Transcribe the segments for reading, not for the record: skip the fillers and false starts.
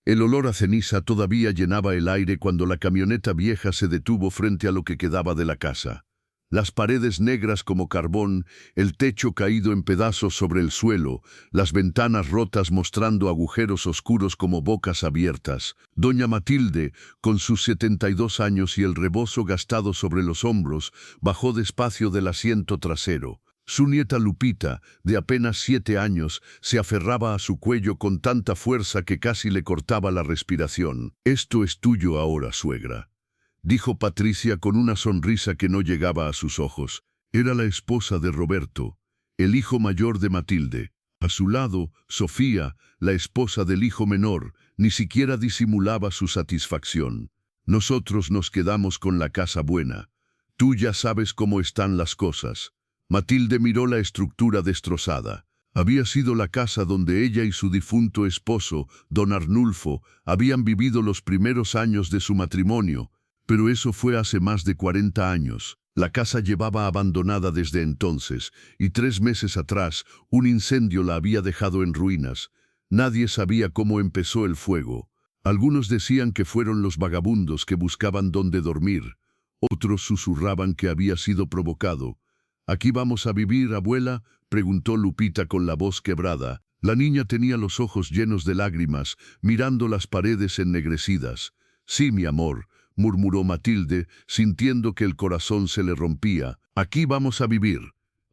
El olor a ceniza todavía llenaba el aire cuando la camioneta vieja se detuvo frente a lo que quedaba de la casa. Las paredes negras como carbón, el techo caído en pedazos sobre el suelo, las ventanas rotas mostrando agujeros oscuros como bocas abiertas. Doña Matilde, con sus 72 años y el rebozo gastado sobre los hombros, bajó despacio del asiento trasero. Su nieta Lupita, de apenas 7 años, se aferraba a su cuello con tanta fuerza que casi le cortaba la respiración. «Esto es tuyo ahora, suegra», dijo Patricia con una sonrisa que no llegaba a sus ojos. Era la esposa de Roberto, el hijo mayor de Matilde. A su lado, Sofía, la esposa del hijo menor, ni siquiera disimulaba su satisfacción. «Nosotros nos quedamos con la casa buena. Tú ya sabes cómo están las cosas». Matilde miró la estructura destrozada. Había sido la casa donde ella y su difunto esposo, don Arnulfo, habían vivido los primeros años de su matrimonio, pero eso fue hace más de 40 años. La casa llevaba abandonada desde entonces, y 3 meses atrás un incendio la había dejado en ruinas. Nadie sabía cómo empezó el fuego. Algunos decían que fueron los vagabundos que buscaban dónde dormir. Otros susurraban que había sido provocado. «¿Aquí vamos a vivir, abuela?», preguntó Lupita con la voz quebrada. La niña tenía los ojos llenos de lágrimas, mirando las paredes ennegrecidas. «Sí, mi amor», murmuró Matilde, sintiendo que el corazón se le rompía. «Aquí vamos a vivir».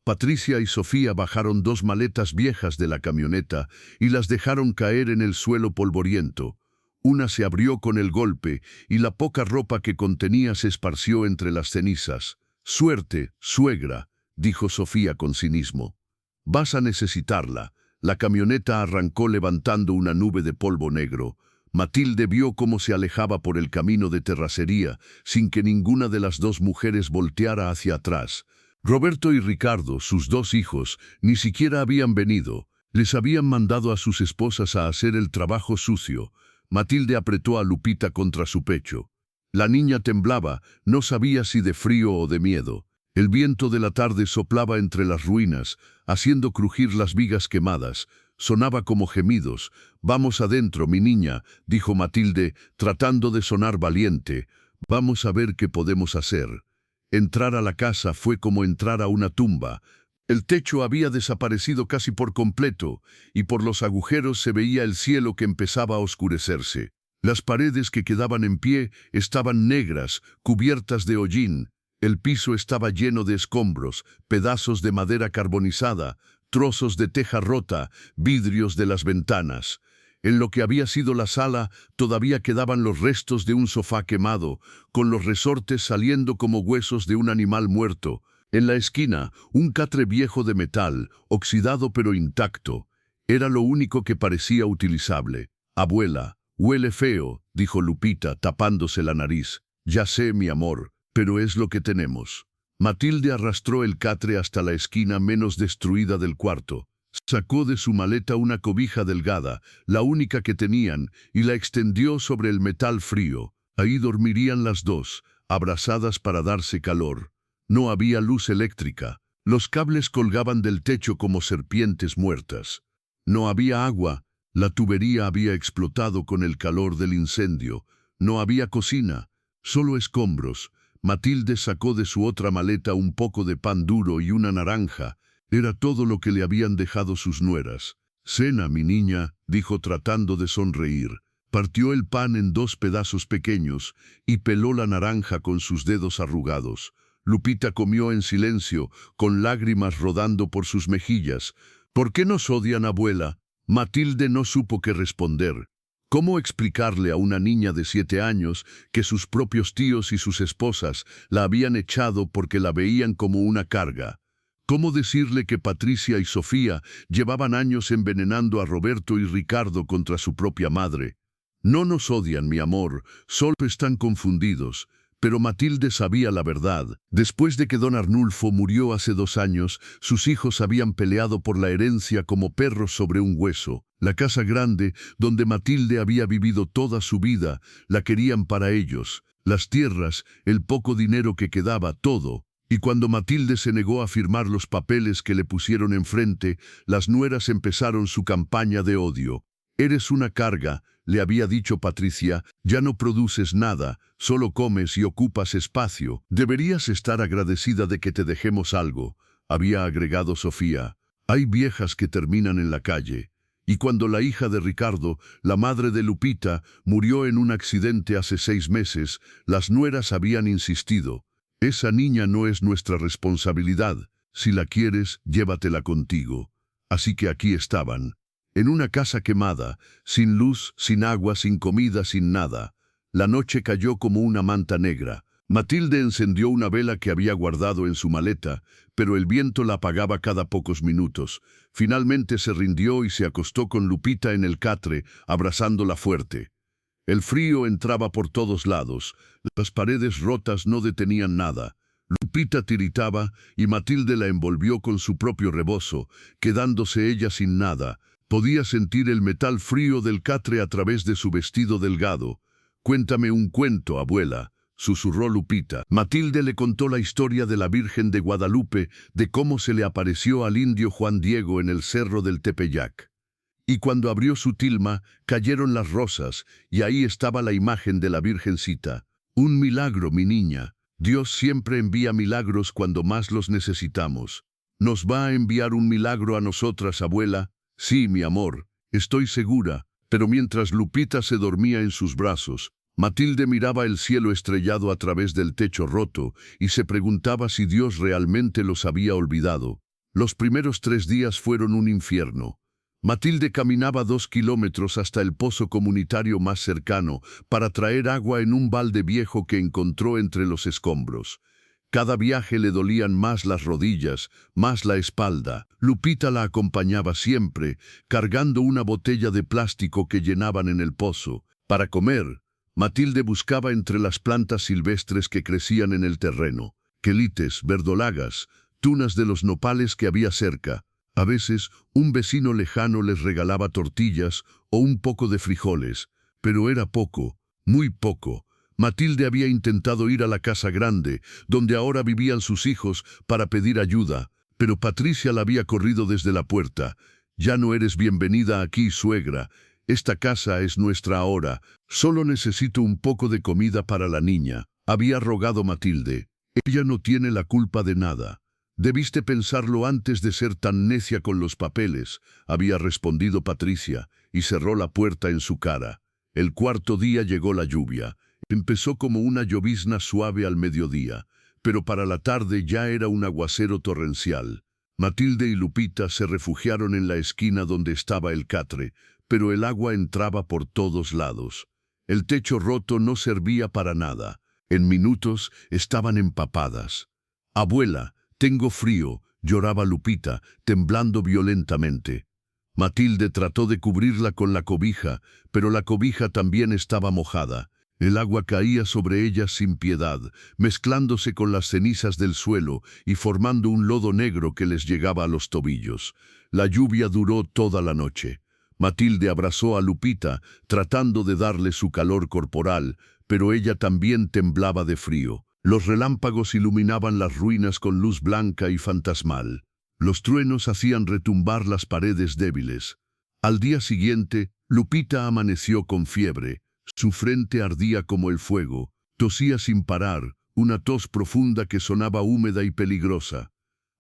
Patricia y Sofía bajaron 2 maletas viejas de la camioneta y las dejaron caer en el suelo polvoriento. Una se abrió con el golpe y la poca ropa que contenía se esparció entre las cenizas. «Suerte, suegra», dijo Sofía con cinismo. «Vas a necesitarla». La camioneta arrancó levantando una nube de polvo negro. Matilde vio cómo se alejaba por el camino de terracería, sin que ninguna de las 2 mujeres volteara hacia atrás. Roberto y Ricardo, sus 2 hijos, ni siquiera habían venido. Les habían mandado a sus esposas a hacer el trabajo sucio. Matilde apretó a Lupita contra su pecho. La niña temblaba, no sabía si de frío o de miedo. El viento de la tarde soplaba entre las ruinas, haciendo crujir las vigas quemadas. Sonaba como gemidos. «Vamos adentro, mi niña», dijo Matilde, tratando de sonar valiente. «Vamos a ver qué podemos hacer». Entrar a la casa fue como entrar a una tumba. El techo había desaparecido casi por completo, y por los agujeros se veía el cielo que empezaba a oscurecerse. Las paredes que quedaban en pie estaban negras, cubiertas de hollín. El piso estaba lleno de escombros, pedazos de madera carbonizada, trozos de teja rota, vidrios de las ventanas. En lo que había sido la sala todavía quedaban los restos de un sofá quemado, con los resortes saliendo como huesos de un animal muerto. En la esquina, un catre viejo de metal, oxidado pero intacto. Era lo único que parecía utilizable. «Abuela, huele feo», dijo Lupita, tapándose la nariz. «Ya sé, mi amor, pero es lo que tenemos». Matilde arrastró el catre hasta la esquina menos destruida del cuarto. Sacó de su maleta una cobija delgada, la única que tenían, y la extendió sobre el metal frío. Ahí dormirían las 2, abrazadas para darse calor. No había luz eléctrica. Los cables colgaban del techo como serpientes muertas. No había agua. La tubería había explotado con el calor del incendio. No había cocina, solo escombros. Matilde sacó de su otra maleta un poco de pan duro y una naranja. Era todo lo que le habían dejado sus nueras. «Cena, mi niña», dijo tratando de sonreír. Partió el pan en 2 pedazos pequeños y peló la naranja con sus dedos arrugados. Lupita comió en silencio, con lágrimas rodando por sus mejillas. «¿Por qué nos odian, abuela?». Matilde no supo qué responder. ¿Cómo explicarle a una niña de 7 años que sus propios tíos y sus esposas la habían echado porque la veían como una carga? ¿Cómo decirle que Patricia y Sofía llevaban años envenenando a Roberto y Ricardo contra su propia madre? «No nos odian, mi amor, solo están confundidos». Pero Matilde sabía la verdad. Después de que don Arnulfo murió hace 2 años, sus hijos habían peleado por la herencia como perros sobre un hueso. La casa grande, donde Matilde había vivido toda su vida, la querían para ellos. Las tierras, el poco dinero que quedaba, todo. Y cuando Matilde se negó a firmar los papeles que le pusieron enfrente, las nueras empezaron su campaña de odio. Eres una carga, le había dicho Patricia, ya no produces nada, solo comes y ocupas espacio. Deberías estar agradecida de que te dejemos algo, había agregado Sofía. Hay viejas que terminan en la calle. Y cuando la hija de Ricardo, la madre de Lupita, murió en un accidente hace 6 meses, las nueras habían insistido. Esa niña no es nuestra responsabilidad. Si la quieres, llévatela contigo. Así que aquí estaban, en una casa quemada, sin luz, sin agua, sin comida, sin nada. La noche cayó como una manta negra. Matilde encendió una vela que había guardado en su maleta, pero el viento la apagaba cada pocos minutos. Finalmente se rindió y se acostó con Lupita en el catre, abrazándola fuerte. El frío entraba por todos lados. Las paredes rotas no detenían nada. Lupita tiritaba y Matilde la envolvió con su propio rebozo, quedándose ella sin nada. Podía sentir el metal frío del catre a través de su vestido delgado. «Cuéntame un cuento, abuela», susurró Lupita. Matilde le contó la historia de la Virgen de Guadalupe, de cómo se le apareció al indio Juan Diego en el cerro del Tepeyac. Y cuando abrió su tilma, cayeron las rosas, y ahí estaba la imagen de la Virgencita. «Un milagro, mi niña. Dios siempre envía milagros cuando más los necesitamos. ¿Nos va a enviar un milagro a nosotras, abuela?» «Sí, mi amor, estoy segura». Pero mientras Lupita se dormía en sus brazos, Matilde miraba el cielo estrellado a través del techo roto y se preguntaba si Dios realmente los había olvidado. Los primeros 3 días fueron un infierno. Matilde caminaba 2 kilómetros hasta el pozo comunitario más cercano para traer agua en un balde viejo que encontró entre los escombros. Cada viaje le dolían más las rodillas, más la espalda. Lupita la acompañaba siempre, cargando una botella de plástico que llenaban en el pozo. Para comer, Matilde buscaba entre las plantas silvestres que crecían en el terreno, quelites, verdolagas, tunas de los nopales que había cerca. A veces, un vecino lejano les regalaba tortillas o un poco de frijoles, pero era poco, muy poco. Matilde había intentado ir a la casa grande, donde ahora vivían sus hijos, para pedir ayuda, pero Patricia la había corrido desde la puerta. «Ya no eres bienvenida aquí, suegra. Esta casa es nuestra ahora. Solo necesito un poco de comida para la niña», había rogado Matilde. «Ella no tiene la culpa de nada. Debiste pensarlo antes de ser tan necia con los papeles», había respondido Patricia, y cerró la puerta en su cara. El 4.º día llegó la lluvia. Empezó como una llovizna suave al mediodía, pero para la tarde ya era un aguacero torrencial. Matilde y Lupita se refugiaron en la esquina donde estaba el catre, pero el agua entraba por todos lados. El techo roto no servía para nada. En minutos estaban empapadas. «Abuela, tengo frío», lloraba Lupita, temblando violentamente. Matilde trató de cubrirla con la cobija, pero la cobija también estaba mojada. El agua caía sobre ellas sin piedad, mezclándose con las cenizas del suelo y formando un lodo negro que les llegaba a los tobillos. La lluvia duró toda la noche. Matilde abrazó a Lupita, tratando de darle su calor corporal, pero ella también temblaba de frío. Los relámpagos iluminaban las ruinas con luz blanca y fantasmal. Los truenos hacían retumbar las paredes débiles. Al día siguiente, Lupita amaneció con fiebre. Su frente ardía como el fuego, tosía sin parar, una tos profunda que sonaba húmeda y peligrosa.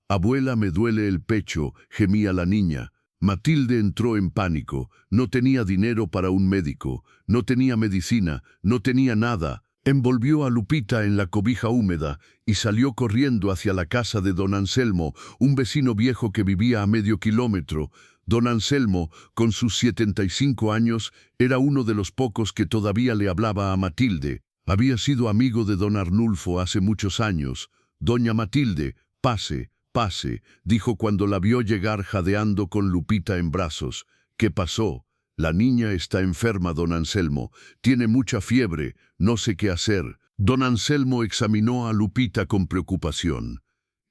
«Abuela, me duele el pecho», gemía la niña. Matilde entró en pánico. No tenía dinero para un médico, no tenía medicina, no tenía nada. Envolvió a Lupita en la cobija húmeda y salió corriendo hacia la casa de don Anselmo, un vecino viejo que vivía a medio kilómetro. Don Anselmo, con sus 75 años, era uno de los pocos que todavía le hablaba a Matilde. Había sido amigo de don Arnulfo hace muchos años. «Doña Matilde, pase, pase», dijo cuando la vio llegar jadeando con Lupita en brazos. «¿Qué pasó?» «La niña está enferma, don Anselmo. Tiene mucha fiebre, no sé qué hacer». Don Anselmo examinó a Lupita con preocupación.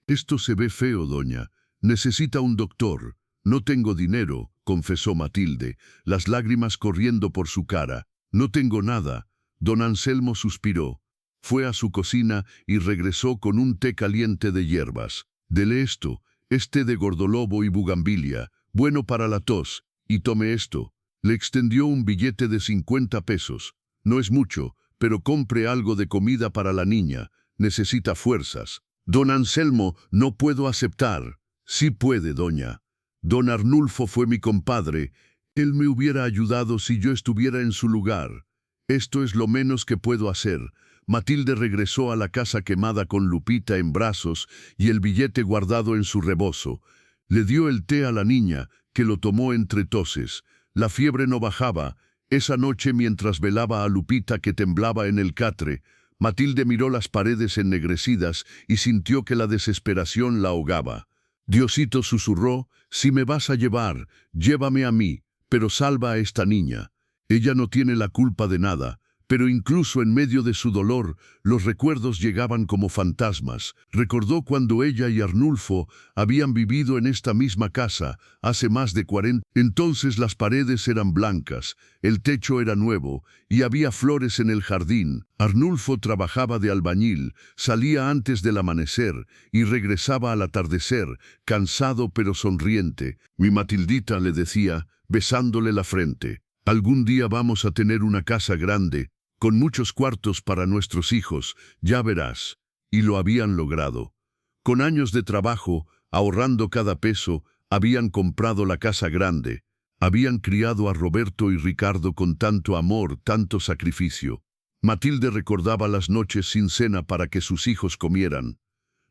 «Esto se ve feo, doña. Necesita un doctor». «No tengo dinero», confesó Matilde, las lágrimas corriendo por su cara. «No tengo nada». Don Anselmo suspiró. Fue a su cocina y regresó con un té caliente de hierbas. «Dele esto, es té de gordolobo y bugambilia, bueno para la tos, y tome esto». Le extendió un billete de 50 pesos. No es mucho, pero compre algo de comida para la niña. Necesita fuerzas. Don Anselmo, no puedo aceptar. Sí puede, doña. Don Arnulfo fue mi compadre. Él me hubiera ayudado si yo estuviera en su lugar. Esto es lo menos que puedo hacer. Matilde regresó a la casa quemada con Lupita en brazos y el billete guardado en su rebozo. Le dio el té a la niña, que lo tomó entre toses. La fiebre no bajaba. Esa noche, mientras velaba a Lupita que temblaba en el catre, Matilde miró las paredes ennegrecidas y sintió que la desesperación la ahogaba. Diosito susurró, si me vas a llevar, llévame a mí, pero salva a esta niña. Ella no tiene la culpa de nada, pero incluso en medio de su dolor, los recuerdos llegaban como fantasmas. Recordó cuando ella y Arnulfo habían vivido en esta misma casa hace más de 40. Entonces las paredes eran blancas, el techo era nuevo y había flores en el jardín. Arnulfo trabajaba de albañil, salía antes del amanecer y regresaba al atardecer, cansado pero sonriente. Mi Matildita, le decía, besándole la frente. Algún día vamos a tener una casa grande, con muchos cuartos para nuestros hijos, ya verás. Y lo habían logrado. Con años de trabajo, ahorrando cada peso, habían comprado la casa grande. Habían criado a Roberto y Ricardo con tanto amor, tanto sacrificio. Matilde recordaba las noches sin cena para que sus hijos comieran.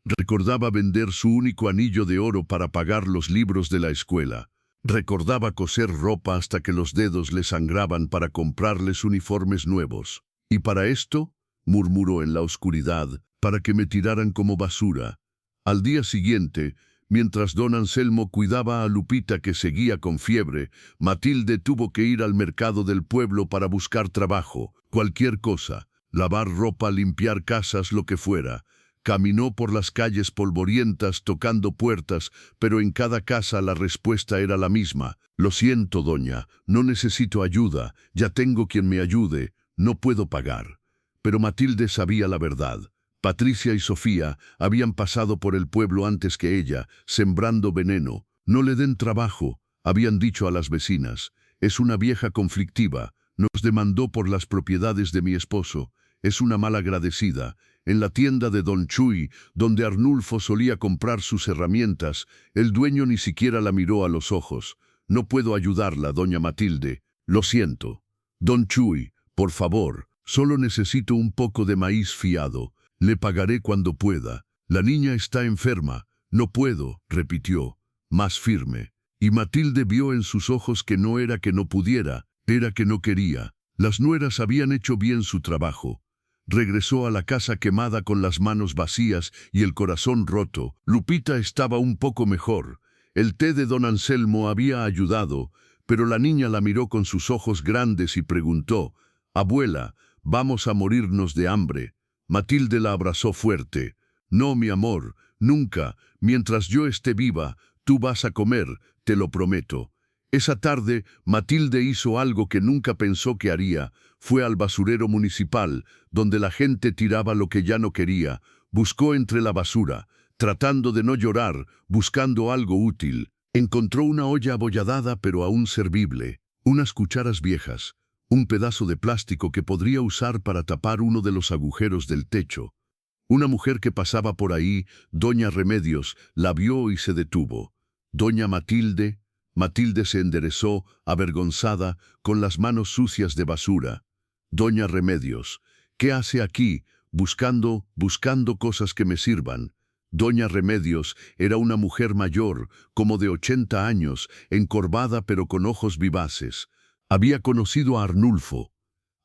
Recordaba vender su único anillo de oro para pagar los libros de la escuela. Recordaba coser ropa hasta que los dedos le sangraban para comprarles uniformes nuevos. «¿Y para esto?», murmuró en la oscuridad, «para que me tiraran como basura». Al día siguiente, mientras don Anselmo cuidaba a Lupita que seguía con fiebre, Matilde tuvo que ir al mercado del pueblo para buscar trabajo, cualquier cosa, lavar ropa, limpiar casas, lo que fuera. Caminó por las calles polvorientas tocando puertas, pero en cada casa la respuesta era la misma. «Lo siento, doña, no necesito ayuda, ya tengo quien me ayude, no puedo pagar». Pero Matilde sabía la verdad. Patricia y Sofía habían pasado por el pueblo antes que ella, sembrando veneno. «No le den trabajo», habían dicho a las vecinas. «Es una vieja conflictiva, nos demandó por las propiedades de mi esposo. Es una malagradecida». En la tienda de Don Chuy, donde Arnulfo solía comprar sus herramientas, el dueño ni siquiera la miró a los ojos. «No puedo ayudarla, doña Matilde. Lo siento». «Don Chuy, por favor, solo necesito un poco de maíz fiado. Le pagaré cuando pueda. La niña está enferma». «No puedo», repitió, más firme. Y Matilde vio en sus ojos que no era que no pudiera, era que no quería. Las nueras habían hecho bien su trabajo. Regresó a la casa quemada con las manos vacías y el corazón roto. Lupita estaba un poco mejor. El té de don Anselmo había ayudado, pero la niña la miró con sus ojos grandes y preguntó, «Abuela, ¿vamos a morirnos de hambre?». Matilde la abrazó fuerte. «No, mi amor, nunca. Mientras yo esté viva, tú vas a comer, te lo prometo». Esa tarde, Matilde hizo algo que nunca pensó que haría. Fue al basurero municipal, donde la gente tiraba lo que ya no quería. Buscó entre la basura, tratando de no llorar, buscando algo útil. Encontró una olla abolladada pero aún servible, unas cucharas viejas, un pedazo de plástico que podría usar para tapar uno de los agujeros del techo. Una mujer que pasaba por ahí, doña Remedios, la vio y se detuvo. «Doña Matilde». Matilde se enderezó, avergonzada, con las manos sucias de basura. «Doña Remedios, ¿qué hace aquí, buscando cosas que me sirvan?» Doña Remedios era una mujer mayor, como de 80 años, encorvada pero con ojos vivaces. Había conocido a Arnulfo.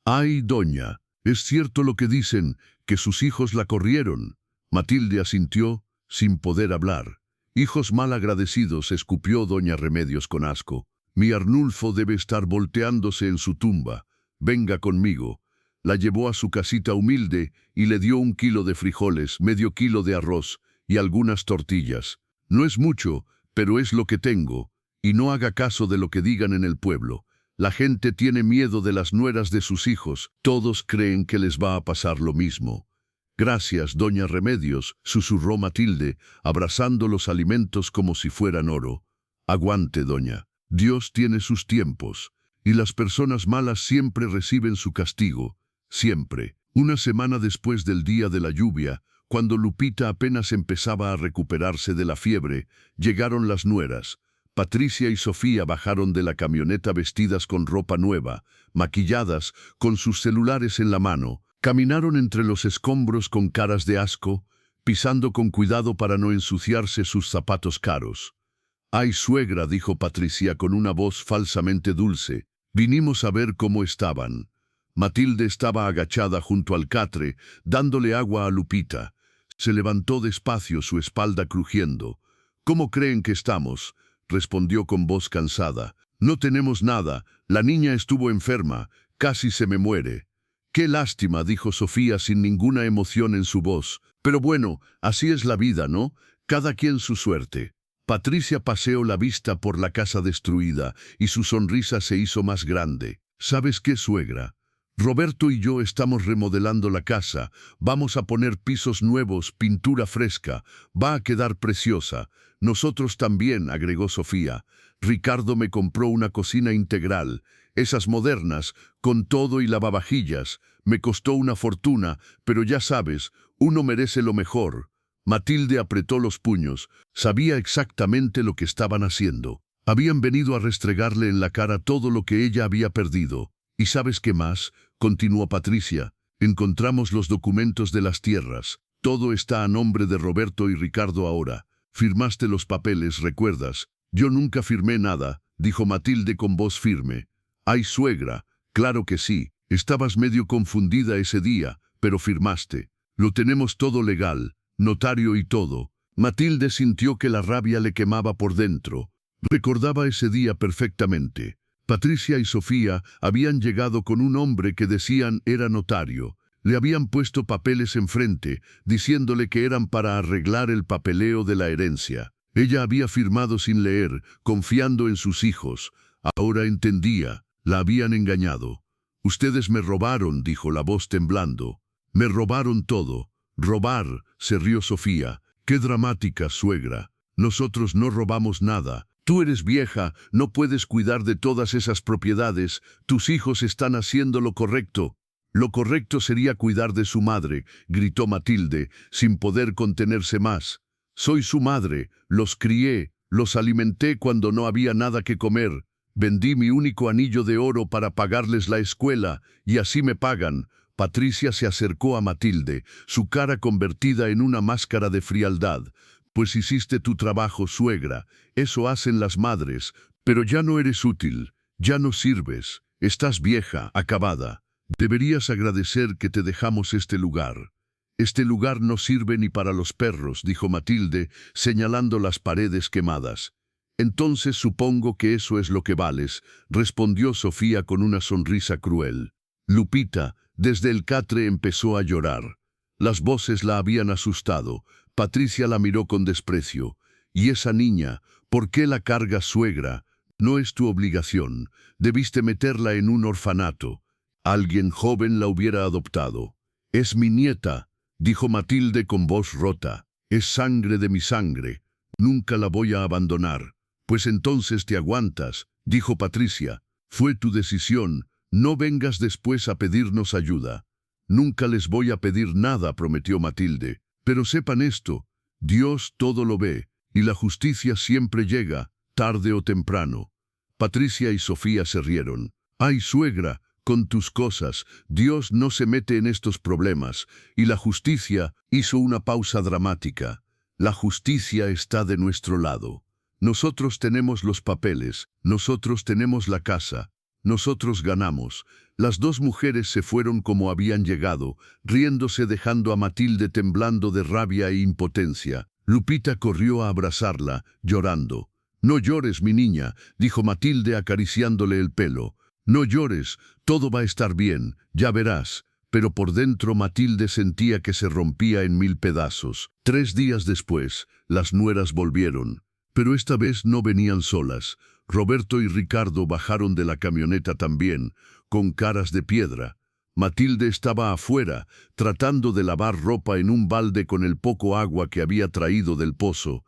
«Ay, doña, ¿es cierto lo que dicen, que sus hijos la corrieron?». Matilde asintió, sin poder hablar. «Hijos mal agradecidos», escupió doña Remedios con asco. «Mi Arnulfo debe estar volteándose en su tumba. Venga conmigo». La llevó a su casita humilde y le dio 1 kilo de frijoles, medio kilo de arroz y algunas tortillas. «No es mucho, pero es lo que tengo. Y no haga caso de lo que digan en el pueblo. La gente tiene miedo de las nueras de sus hijos. Todos creen que les va a pasar lo mismo». «Gracias, doña Remedios», susurró Matilde, abrazando los alimentos como si fueran oro. «Aguante, doña. Dios tiene sus tiempos». Y las personas malas siempre reciben su castigo, siempre. Una semana después del día de la lluvia, cuando Lupita apenas empezaba a recuperarse de la fiebre, llegaron las nueras. Patricia y Sofía bajaron de la camioneta vestidas con ropa nueva, maquilladas, con sus celulares en la mano. Caminaron entre los escombros con caras de asco, pisando con cuidado para no ensuciarse sus zapatos caros. «Ay, suegra», dijo Patricia con una voz falsamente dulce. «Vinimos a ver cómo estaban». Matilde estaba agachada junto al catre, dándole agua a Lupita. Se levantó despacio, su espalda crujiendo. «¿Cómo creen que estamos?», respondió con voz cansada. «No tenemos nada. La niña estuvo enferma. Casi se me muere». «Qué lástima», dijo Sofía sin ninguna emoción en su voz. «Pero bueno, así es la vida, ¿no? Cada quien su suerte». Patricia paseó la vista por la casa destruida y su sonrisa se hizo más grande. «¿Sabes qué, suegra? Roberto y yo estamos remodelando la casa. Vamos a poner pisos nuevos, pintura fresca. Va a quedar preciosa. Nosotros también», agregó Sofía. «Ricardo me compró una cocina integral. Esas modernas, con todo y lavavajillas. Me costó una fortuna, pero ya sabes, uno merece lo mejor». Matilde apretó los puños. Sabía exactamente lo que estaban haciendo. Habían venido a restregarle en la cara todo lo que ella había perdido. «¿Y sabes qué más?», continuó Patricia. «Encontramos los documentos de las tierras. Todo está a nombre de Roberto y Ricardo ahora. Firmaste los papeles, ¿recuerdas?» «Yo nunca firmé nada», dijo Matilde con voz firme. «Ay, suegra, claro que sí. Estabas medio confundida ese día, pero firmaste. Lo tenemos todo legal, notario y todo». Matilde sintió que la rabia le quemaba por dentro. Recordaba ese día perfectamente. Patricia y Sofía habían llegado con un hombre que decían era notario. Le habían puesto papeles enfrente, diciéndole que eran para arreglar el papeleo de la herencia. Ella había firmado sin leer, confiando en sus hijos. Ahora entendía, la habían engañado. «Ustedes me robaron», dijo la voz temblando. «Me robaron todo». «Robar», se rió Sofía. «Qué dramática, suegra. Nosotros no robamos nada. Tú eres vieja, no puedes cuidar de todas esas propiedades. Tus hijos están haciendo lo correcto». «Lo correcto sería cuidar de su madre», gritó Matilde, sin poder contenerse más. «Soy su madre, los crié, los alimenté cuando no había nada que comer. Vendí mi único anillo de oro para pagarles la escuela, y así me pagan». Patricia se acercó a Matilde, su cara convertida en una máscara de frialdad. «Pues hiciste tu trabajo, suegra. Eso hacen las madres. Pero ya no eres útil. Ya no sirves. Estás vieja, acabada. Deberías agradecer que te dejamos este lugar». «Este lugar no sirve ni para los perros», dijo Matilde, señalando las paredes quemadas. «Entonces supongo que eso es lo que vales», respondió Sofía con una sonrisa cruel. Lupita, desde el catre, empezó a llorar. Las voces la habían asustado. Patricia la miró con desprecio. «¿Y esa niña? ¿Por qué la cargas, suegra? No es tu obligación. Debiste meterla en un orfanato. Alguien joven la hubiera adoptado». «Es mi nieta», dijo Matilde con voz rota. «Es sangre de mi sangre. Nunca la voy a abandonar». «Pues entonces te aguantas», dijo Patricia. «Fue tu decisión. No vengas después a pedirnos ayuda». «Nunca les voy a pedir nada», prometió Matilde. «Pero sepan esto, Dios todo lo ve, y la justicia siempre llega, tarde o temprano». Patricia y Sofía se rieron. «Ay, suegra, con tus cosas, Dios no se mete en estos problemas». Y la justicia hizo una pausa dramática. «La justicia está de nuestro lado. Nosotros tenemos los papeles, nosotros tenemos la casa. Nosotros ganamos». Las dos mujeres se fueron como habían llegado, riéndose, dejando a Matilde temblando de rabia e impotencia. Lupita corrió a abrazarla, llorando. «No llores, mi niña», dijo Matilde acariciándole el pelo. «No llores, todo va a estar bien, ya verás». Pero por dentro Matilde sentía que se rompía en mil pedazos. 3 días después, las nueras volvieron. Pero esta vez no venían solas. Roberto y Ricardo bajaron de la camioneta también, con caras de piedra. Matilde estaba afuera, tratando de lavar ropa en un balde con el poco agua que había traído del pozo.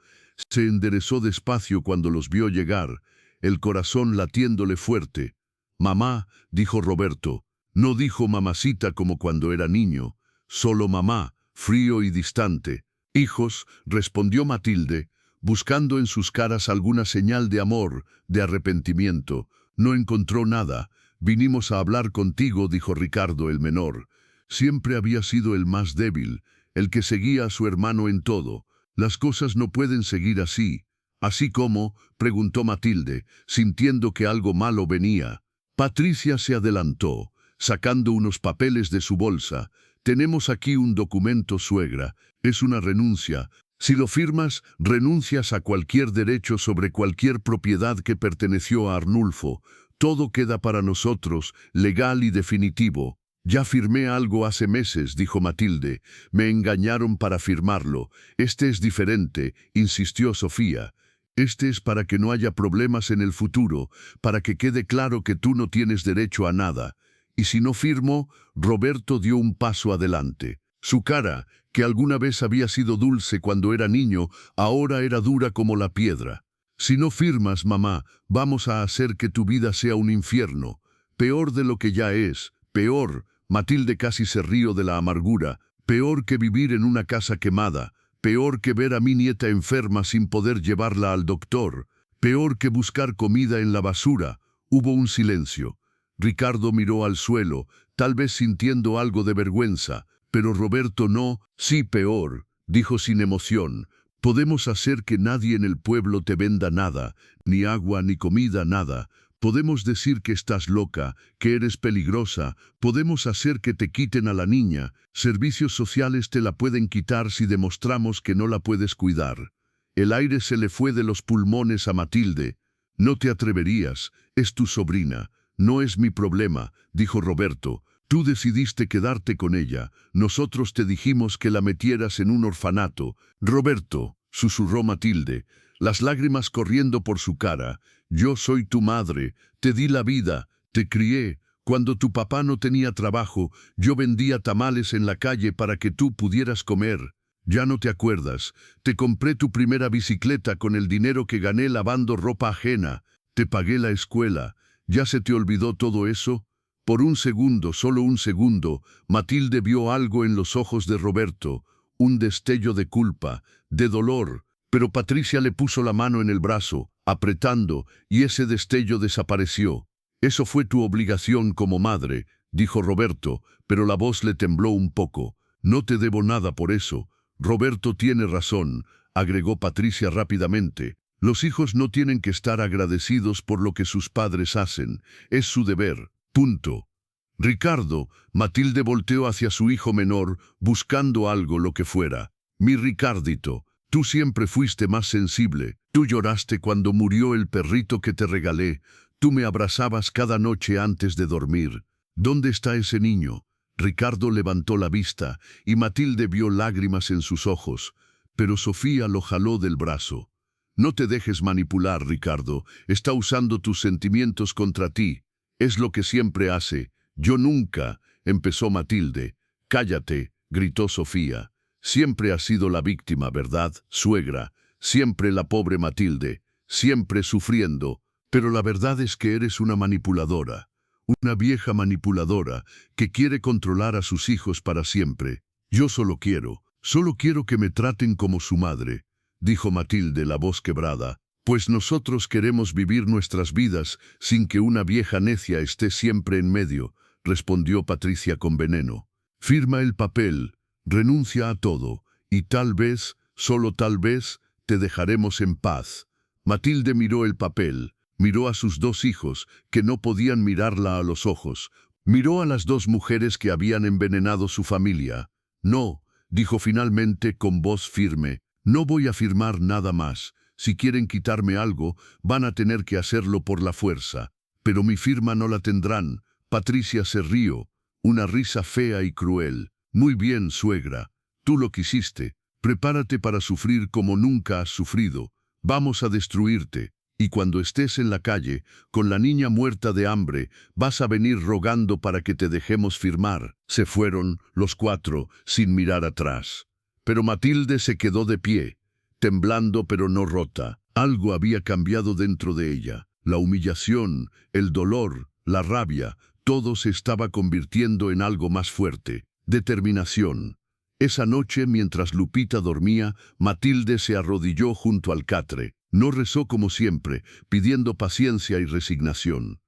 Se enderezó despacio cuando los vio llegar, el corazón latiéndole fuerte. Mamá, dijo Roberto. No dijo mamacita como cuando era niño, solo mamá, frío y distante. Hijos, respondió Matilde, buscando en sus caras alguna señal de amor, de arrepentimiento. No encontró nada. Vinimos a hablar contigo, dijo Ricardo el menor. Siempre había sido el más débil, el que seguía a su hermano en todo. Las cosas no pueden seguir así. Así como, preguntó Matilde, sintiendo que algo malo venía. Patricia se adelantó, sacando unos papeles de su bolsa. Tenemos aquí un documento, suegra. Es una renuncia. Si lo firmas, renuncias a cualquier derecho sobre cualquier propiedad que perteneció a Arnulfo. Todo queda para nosotros, legal y definitivo. Ya firmé algo hace meses, dijo Matilde. Me engañaron para firmarlo. Este es diferente, insistió Sofía. Este es para que no haya problemas en el futuro, para que quede claro que tú no tienes derecho a nada. Y si no firmo, Roberto dio un paso adelante. Su cara, que alguna vez había sido dulce cuando era niño, ahora era dura como la piedra. Si no firmas, mamá, vamos a hacer que tu vida sea un infierno. Peor de lo que ya es, peor. Matilde casi se rió de la amargura. Peor que vivir en una casa quemada. Peor que ver a mi nieta enferma sin poder llevarla al doctor. Peor que buscar comida en la basura. Hubo un silencio. Ricardo miró al suelo, tal vez sintiendo algo de vergüenza, pero Roberto no. Sí, peor, dijo sin emoción. Podemos hacer que nadie en el pueblo te venda nada, ni agua ni comida, nada. Podemos decir que estás loca, que eres peligrosa. Podemos hacer que te quiten a la niña. Servicios sociales te la pueden quitar si demostramos que no la puedes cuidar. El aire se le fue de los pulmones a Matilde. No te atreverías, es tu sobrina. No es mi problema, dijo Roberto. Tú decidiste quedarte con ella. Nosotros te dijimos que la metieras en un orfanato. Roberto, susurró Matilde, las lágrimas corriendo por su cara. Yo soy tu madre, te di la vida, te crié. Cuando tu papá no tenía trabajo, yo vendía tamales en la calle para que tú pudieras comer. Ya no te acuerdas. Te compré tu primera bicicleta con el dinero que gané lavando ropa ajena. Te pagué la escuela. ¿Ya se te olvidó todo eso? Por un segundo, solo un segundo, Matilde vio algo en los ojos de Roberto, un destello de culpa, de dolor, pero Patricia le puso la mano en el brazo, apretando, y ese destello desapareció. Eso fue tu obligación como madre, dijo Roberto, pero la voz le tembló un poco. No te debo nada por eso. Roberto tiene razón, agregó Patricia rápidamente. Los hijos no tienen que estar agradecidos por lo que sus padres hacen. Es su deber. Punto. Ricardo, Matilde volteó hacia su hijo menor, buscando algo, lo que fuera. Mi Ricardito, tú siempre fuiste más sensible. Tú lloraste cuando murió el perrito que te regalé. Tú me abrazabas cada noche antes de dormir. ¿Dónde está ese niño? Ricardo levantó la vista y Matilde vio lágrimas en sus ojos, pero Sofía lo jaló del brazo. No te dejes manipular, Ricardo. Está usando tus sentimientos contra ti. Es lo que siempre hace. Yo nunca, empezó Matilde. Cállate, gritó Sofía. Siempre has sido la víctima, ¿verdad, suegra? Siempre la pobre Matilde, siempre sufriendo. Pero la verdad es que eres una manipuladora. Una vieja manipuladora que quiere controlar a sus hijos para siempre. Yo solo quiero que me traten como su madre, dijo Matilde, la voz quebrada. Pues nosotros queremos vivir nuestras vidas sin que una vieja necia esté siempre en medio, respondió Patricia con veneno. Firma el papel, renuncia a todo, y tal vez, solo tal vez, te dejaremos en paz. Matilde miró el papel, miró a sus dos hijos, que no podían mirarla a los ojos, miró a las dos mujeres que habían envenenado su familia. No, dijo finalmente con voz firme, no voy a firmar nada más. Si quieren quitarme algo, van a tener que hacerlo por la fuerza. Pero mi firma no la tendrán. Patricia se rió, una risa fea y cruel. Muy bien, suegra. Tú lo quisiste. Prepárate para sufrir como nunca has sufrido. Vamos a destruirte. Y cuando estés en la calle, con la niña muerta de hambre, vas a venir rogando para que te dejemos firmar. Se fueron, los cuatro, sin mirar atrás. Pero Matilde se quedó de pie, temblando pero no rota. Algo había cambiado dentro de ella. La humillación, el dolor, la rabia, todo se estaba convirtiendo en algo más fuerte. Determinación. Esa noche, mientras Lupita dormía, Matilde se arrodilló junto al catre. No rezó como siempre, pidiendo paciencia y resignación.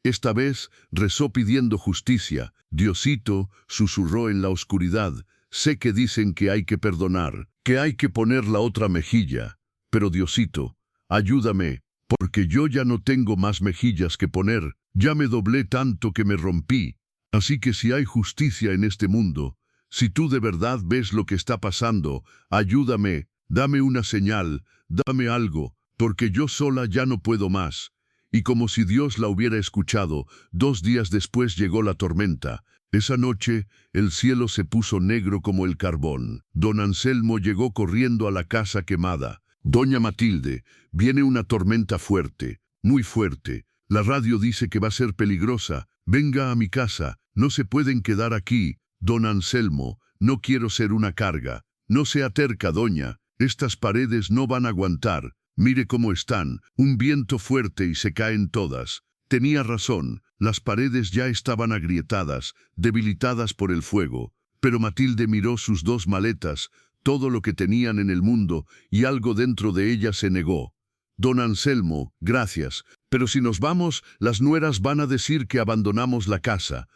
Esta vez rezó pidiendo justicia. Diosito, susurró en la oscuridad, sé que dicen que hay que perdonar, que hay que poner la otra mejilla. Pero Diosito, ayúdame, porque yo ya no tengo más mejillas que poner, ya me doblé tanto que me rompí. Así que si hay justicia en este mundo, si tú de verdad ves lo que está pasando, ayúdame, dame una señal, dame algo, porque yo sola ya no puedo más. Y como si Dios la hubiera escuchado, 2 días después llegó la tormenta. Esa noche, el cielo se puso negro como el carbón. Don Anselmo llegó corriendo a la casa quemada. Doña Matilde, viene una tormenta fuerte, muy fuerte. La radio dice que va a ser peligrosa. Venga a mi casa, no se pueden quedar aquí. Don Anselmo, no quiero ser una carga. No sea terca, doña. Estas paredes no van a aguantar. Mire cómo están, un viento fuerte y se caen todas. Tenía razón, las paredes ya estaban agrietadas, debilitadas por el fuego. Pero Matilde miró sus 2 maletas, todo lo que tenían en el mundo, y algo dentro de ellas se negó. Don Anselmo, gracias, pero si nos vamos, las nueras van a decir que abandonamos la casa.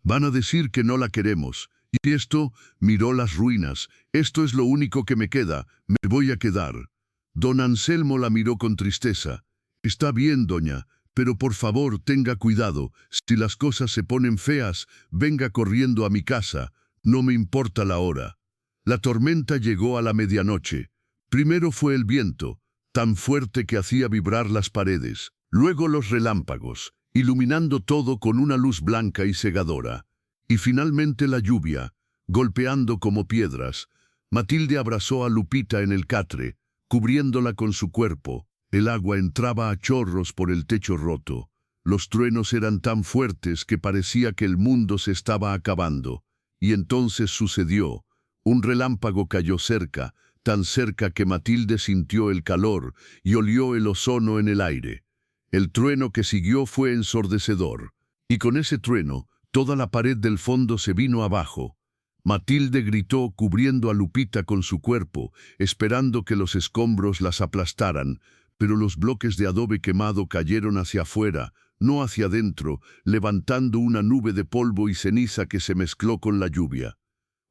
Van a decir que no la queremos. Y esto, miró las ruinas, esto es lo único que me queda, me voy a quedar. Don Anselmo la miró con tristeza. Está bien, doña, pero por favor tenga cuidado. Si las cosas se ponen feas, venga corriendo a mi casa. No me importa la hora. La tormenta llegó a la medianoche. Primero fue el viento, tan fuerte que hacía vibrar las paredes. Luego los relámpagos, iluminando todo con una luz blanca y cegadora. Y finalmente la lluvia, golpeando como piedras. Matilde abrazó a Lupita en el catre, cubriéndola con su cuerpo. El agua entraba a chorros por el techo roto. Los truenos eran tan fuertes que parecía que el mundo se estaba acabando. Y entonces sucedió. Un relámpago cayó cerca, tan cerca que Matilde sintió el calor y olió el ozono en el aire. El trueno que siguió fue ensordecedor. Y con ese trueno, toda la pared del fondo se vino abajo. Matilde gritó cubriendo a Lupita con su cuerpo, esperando que los escombros las aplastaran, pero los bloques de adobe quemado cayeron hacia afuera, no hacia adentro, levantando una nube de polvo y ceniza que se mezcló con la lluvia.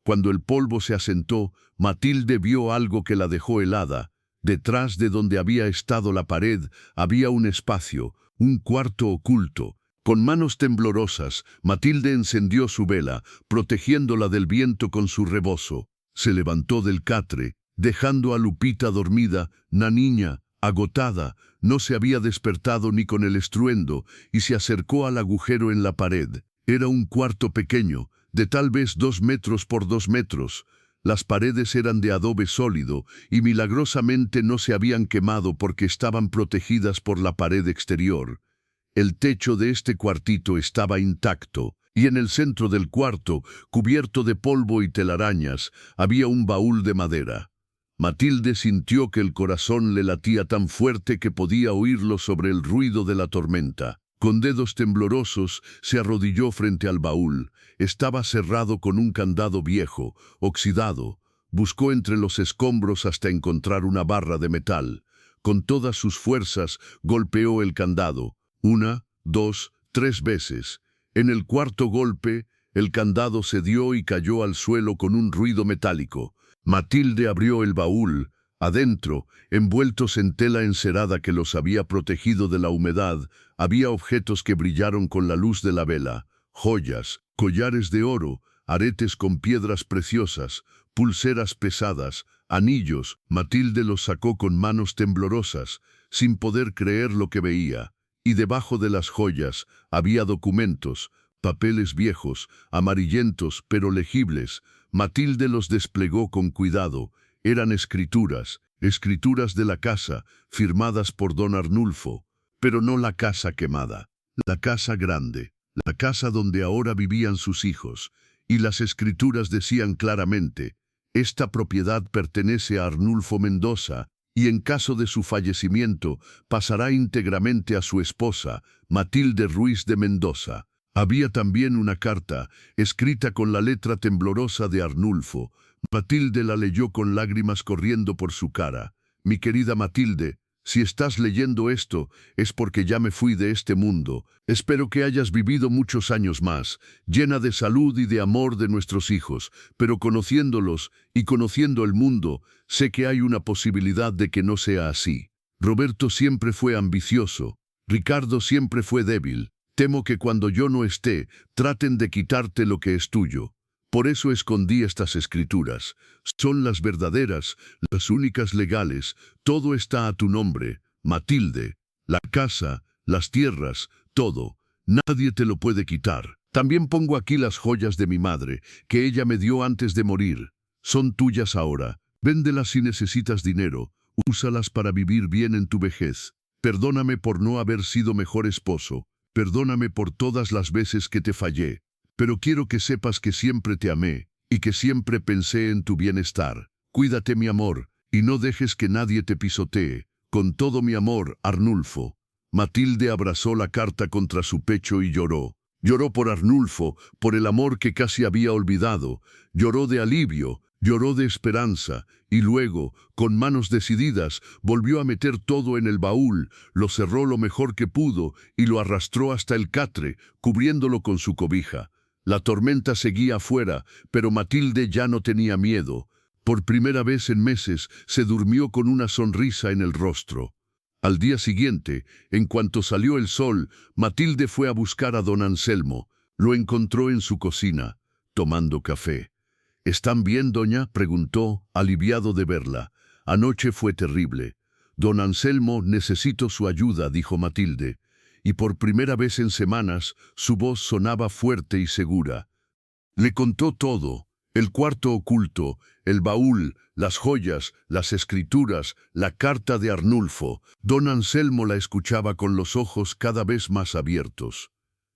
Cuando el polvo se asentó, Matilde vio algo que la dejó helada. Detrás de donde había estado la pared había un espacio, un cuarto oculto. Con manos temblorosas, Matilde encendió su vela, protegiéndola del viento con su rebozo. Se levantó del catre, dejando a Lupita dormida. La niña, agotada, no se había despertado ni con el estruendo, y se acercó al agujero en la pared. Era un cuarto pequeño, de tal vez 2 metros por 2 metros. Las paredes eran de adobe sólido, y milagrosamente no se habían quemado porque estaban protegidas por la pared exterior. El techo de este cuartito estaba intacto, y en el centro del cuarto, cubierto de polvo y telarañas, había un baúl de madera. Matilde sintió que el corazón le latía tan fuerte que podía oírlo sobre el ruido de la tormenta. Con dedos temblorosos, se arrodilló frente al baúl. Estaba cerrado con un candado viejo, oxidado. Buscó entre los escombros hasta encontrar una barra de metal. Con todas sus fuerzas, golpeó el candado. 1, 2, 3 veces. En el cuarto golpe, el candado cedió y cayó al suelo con un ruido metálico. Matilde abrió el baúl. Adentro, envueltos en tela encerada que los había protegido de la humedad, había objetos que brillaron con la luz de la vela. Joyas, collares de oro, aretes con piedras preciosas, pulseras pesadas, anillos. Matilde los sacó con manos temblorosas, sin poder creer lo que veía. Y debajo de las joyas había documentos, papeles viejos, amarillentos pero legibles. Matilde los desplegó con cuidado. Eran escrituras de la casa, firmadas por don Arnulfo, pero no la casa quemada, la casa grande, la casa donde ahora vivían sus hijos, y las escrituras decían claramente: esta propiedad pertenece a Arnulfo Mendoza, y en caso de su fallecimiento pasará íntegramente a su esposa, Matilde Ruiz de Mendoza. Había también una carta, escrita con la letra temblorosa de Arnulfo. Matilde la leyó con lágrimas corriendo por su cara. Mi querida Matilde, si estás leyendo esto, es porque ya me fui de este mundo. Espero que hayas vivido muchos años más, llena de salud y de amor de nuestros hijos, pero conociéndolos y conociendo el mundo, sé que hay una posibilidad de que no sea así. Roberto siempre fue ambicioso, Ricardo siempre fue débil. Temo que cuando yo no esté, traten de quitarte lo que es tuyo. Por eso escondí estas escrituras. Son las verdaderas, las únicas legales. Todo está a tu nombre, Matilde. La casa, las tierras, todo. Nadie te lo puede quitar. También pongo aquí las joyas de mi madre, que ella me dio antes de morir. Son tuyas ahora. Véndelas si necesitas dinero. Úsalas para vivir bien en tu vejez. Perdóname por no haber sido mejor esposo. Perdóname por todas las veces que te fallé. Pero quiero que sepas que siempre te amé y que siempre pensé en tu bienestar. Cuídate, mi amor, y no dejes que nadie te pisotee. Con todo mi amor, Arnulfo. Matilde abrazó la carta contra su pecho y lloró. Lloró por Arnulfo, por el amor que casi había olvidado. Lloró de alivio, lloró de esperanza, y luego, con manos decididas, volvió a meter todo en el baúl, lo cerró lo mejor que pudo y lo arrastró hasta el catre, cubriéndolo con su cobija. La tormenta seguía afuera, pero Matilde ya no tenía miedo. Por primera vez en meses se durmió con una sonrisa en el rostro. Al día siguiente, en cuanto salió el sol, Matilde fue a buscar a don Anselmo. Lo encontró en su cocina, tomando café. ¿Están bien, doña?, preguntó, aliviado de verla. Anoche fue terrible. Don Anselmo, necesito su ayuda, dijo Matilde. Y por primera vez en semanas, su voz sonaba fuerte y segura. Le contó todo, el cuarto oculto, el baúl, las joyas, las escrituras, la carta de Arnulfo. Don Anselmo la escuchaba con los ojos cada vez más abiertos.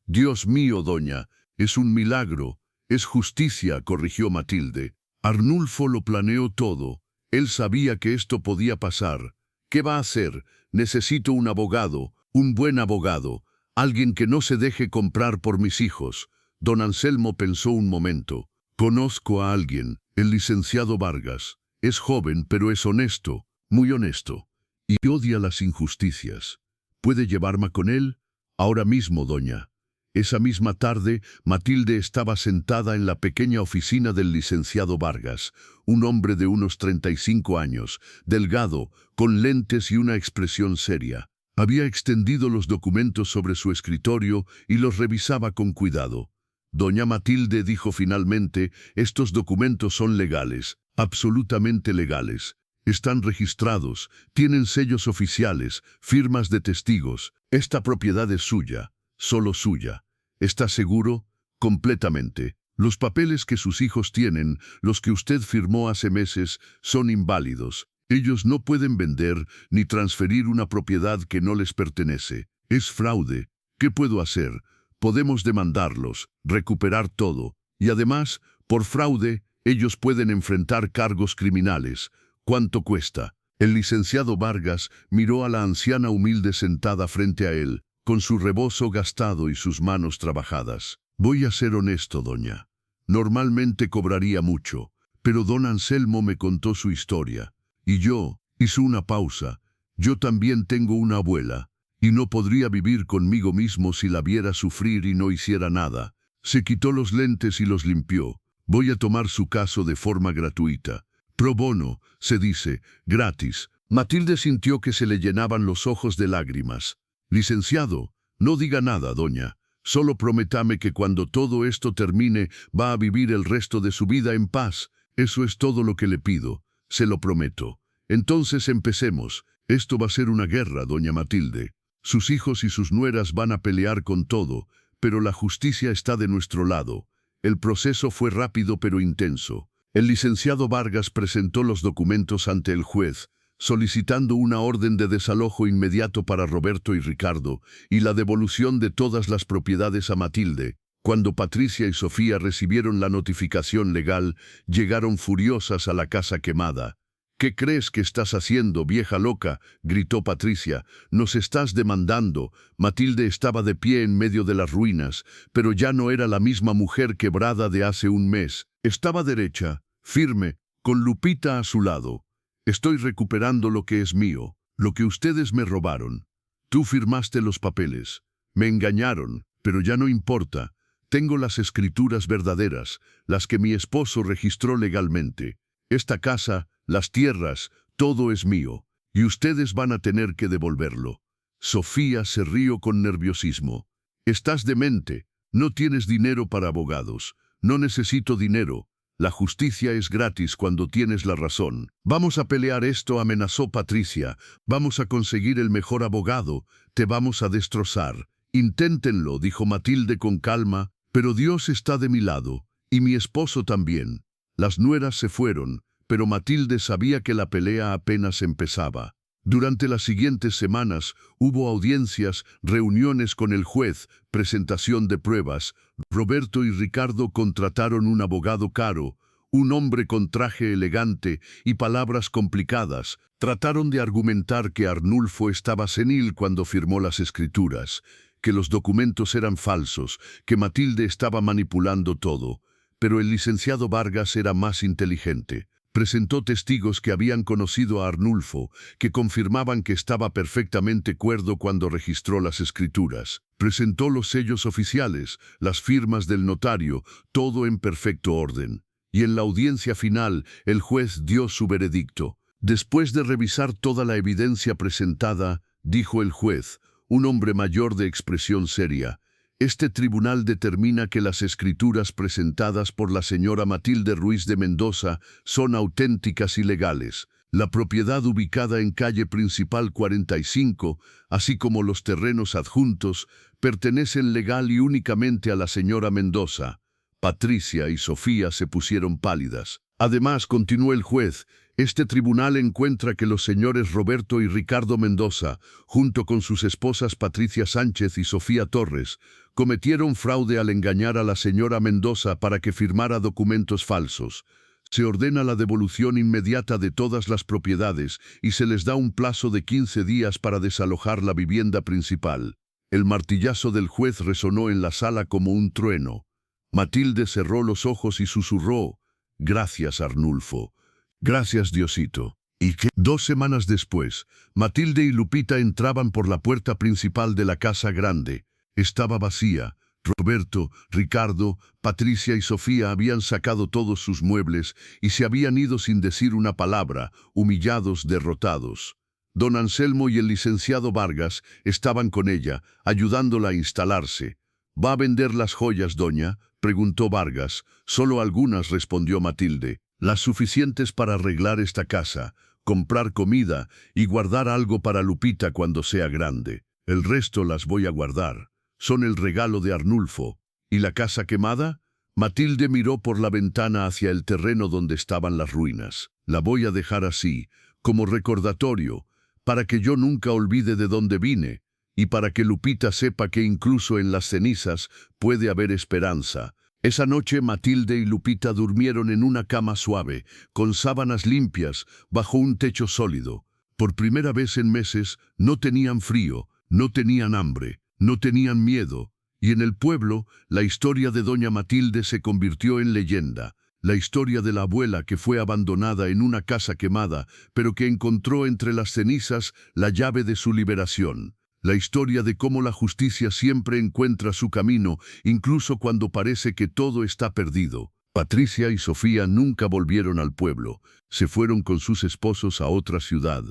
Dios mío, doña, es un milagro, es justicia, corrigió Matilde. Arnulfo lo planeó todo. Él sabía que esto podía pasar. ¿Qué va a hacer? Necesito un abogado. Un buen abogado, alguien que no se deje comprar por mis hijos. Don Anselmo pensó un momento. Conozco a alguien, el licenciado Vargas. Es joven, pero es honesto, muy honesto. Y odia las injusticias. ¿Puede llevarme con él? Ahora mismo, doña. Esa misma tarde, Matilde estaba sentada en la pequeña oficina del licenciado Vargas, un hombre de unos 35 años, delgado, con lentes y una expresión seria. Había extendido los documentos sobre su escritorio y los revisaba con cuidado. Doña Matilde dijo finalmente, estos documentos son legales, absolutamente legales. Están registrados, tienen sellos oficiales, firmas de testigos. Esta propiedad es suya, solo suya. ¿Está seguro? Completamente. Los papeles que sus hijos tienen, los que usted firmó hace meses, son inválidos. Ellos no pueden vender ni transferir una propiedad que no les pertenece. Es fraude. ¿Qué puedo hacer? Podemos demandarlos, recuperar todo. Y además, por fraude, ellos pueden enfrentar cargos criminales. ¿Cuánto cuesta? El licenciado Vargas miró a la anciana humilde sentada frente a él, con su rebozo gastado y sus manos trabajadas. Voy a ser honesto, doña. Normalmente cobraría mucho, pero don Anselmo me contó su historia. Y yo, hizo una pausa, yo también tengo una abuela, y no podría vivir conmigo mismo si la viera sufrir y no hiciera nada. Se quitó los lentes y los limpió. Voy a tomar su caso de forma gratuita. Pro bono, se dice, gratis. Matilde sintió que se le llenaban los ojos de lágrimas. Licenciado, no diga nada, doña. Solo prométame que cuando todo esto termine va a vivir el resto de su vida en paz. Eso es todo lo que le pido. Se lo prometo. Entonces empecemos. Esto va a ser una guerra, doña Matilde. Sus hijos y sus nueras van a pelear con todo, pero la justicia está de nuestro lado. El proceso fue rápido pero intenso. El licenciado Vargas presentó los documentos ante el juez, solicitando una orden de desalojo inmediato para Roberto y Ricardo y la devolución de todas las propiedades a Matilde. Cuando Patricia y Sofía recibieron la notificación legal, llegaron furiosas a la casa quemada. ¿Qué crees que estás haciendo, vieja loca?, gritó Patricia. Nos estás demandando. Matilde estaba de pie en medio de las ruinas, pero ya no era la misma mujer quebrada de hace un mes. Estaba derecha, firme, con Lupita a su lado. Estoy recuperando lo que es mío, lo que ustedes me robaron. Tú firmaste los papeles. Me engañaron, pero ya no importa. Tengo las escrituras verdaderas, las que mi esposo registró legalmente. Esta casa, las tierras, todo es mío, y ustedes van a tener que devolverlo. Sofía se rió con nerviosismo. Estás demente. No tienes dinero para abogados. No necesito dinero. La justicia es gratis cuando tienes la razón. Vamos a pelear esto, amenazó Patricia. Vamos a conseguir el mejor abogado. Te vamos a destrozar. Inténtenlo, dijo Matilde con calma, pero Dios está de mi lado, y mi esposo también. Las nueras se fueron, pero Matilde sabía que la pelea apenas empezaba. Durante las siguientes semanas hubo audiencias, reuniones con el juez, presentación de pruebas. Roberto y Ricardo contrataron un abogado caro, un hombre con traje elegante y palabras complicadas. Trataron de argumentar que Arnulfo estaba senil cuando firmó las escrituras, que los documentos eran falsos, que Matilde estaba manipulando todo. Pero el licenciado Vargas era más inteligente. Presentó testigos que habían conocido a Arnulfo, que confirmaban que estaba perfectamente cuerdo cuando registró las escrituras. Presentó los sellos oficiales, las firmas del notario, todo en perfecto orden. Y en la audiencia final, el juez dio su veredicto. Después de revisar toda la evidencia presentada, dijo el juez, un hombre mayor de expresión seria: este tribunal determina que las escrituras presentadas por la señora Matilde Ruiz de Mendoza son auténticas y legales. La propiedad ubicada en calle principal 45, así como los terrenos adjuntos, pertenecen legal y únicamente a la señora Mendoza. Patricia y Sofía se pusieron pálidas. Además, continuó el juez, este tribunal encuentra que los señores Roberto y Ricardo Mendoza, junto con sus esposas Patricia Sánchez y Sofía Torres, cometieron fraude al engañar a la señora Mendoza para que firmara documentos falsos. Se ordena la devolución inmediata de todas las propiedades y se les da un plazo de 15 días para desalojar la vivienda principal. El martillazo del juez resonó en la sala como un trueno. Matilde cerró los ojos y susurró: «Gracias, Arnulfo. Gracias, Diosito». ¿Y qué? 2 semanas después, Matilde y Lupita entraban por la puerta principal de la casa grande. Estaba vacía. Roberto, Ricardo, Patricia y Sofía habían sacado todos sus muebles y se habían ido sin decir una palabra, humillados, derrotados. Don Anselmo y el licenciado Vargas estaban con ella, ayudándola a instalarse. «¿Va a vender las joyas, doña?», preguntó Vargas. «Solo algunas», respondió Matilde. «Las suficientes para arreglar esta casa, comprar comida y guardar algo para Lupita cuando sea grande. El resto las voy a guardar. Son el regalo de Arnulfo». «¿Y la casa quemada?». Matilde miró por la ventana hacia el terreno donde estaban las ruinas. «La voy a dejar así, como recordatorio, para que yo nunca olvide de dónde vine, y para que Lupita sepa que incluso en las cenizas puede haber esperanza». Esa noche Matilde y Lupita durmieron en una cama suave, con sábanas limpias, bajo un techo sólido. Por primera vez en meses no tenían frío, no tenían hambre, no tenían miedo. Y en el pueblo, la historia de doña Matilde se convirtió en leyenda. La historia de la abuela que fue abandonada en una casa quemada, pero que encontró entre las cenizas la llave de su liberación. La historia de cómo la justicia siempre encuentra su camino, incluso cuando parece que todo está perdido. Patricia y Sofía nunca volvieron al pueblo. Se fueron con sus esposos a otra ciudad,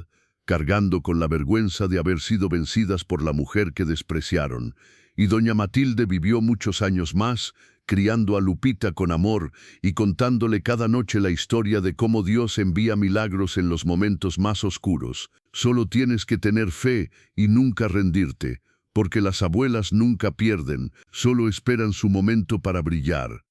cargando con la vergüenza de haber sido vencidas por la mujer que despreciaron. Y doña Matilde vivió muchos años más, criando a Lupita con amor y contándole cada noche la historia de cómo Dios envía milagros en los momentos más oscuros. Solo tienes que tener fe y nunca rendirte, porque las abuelas nunca pierden, solo esperan su momento para brillar.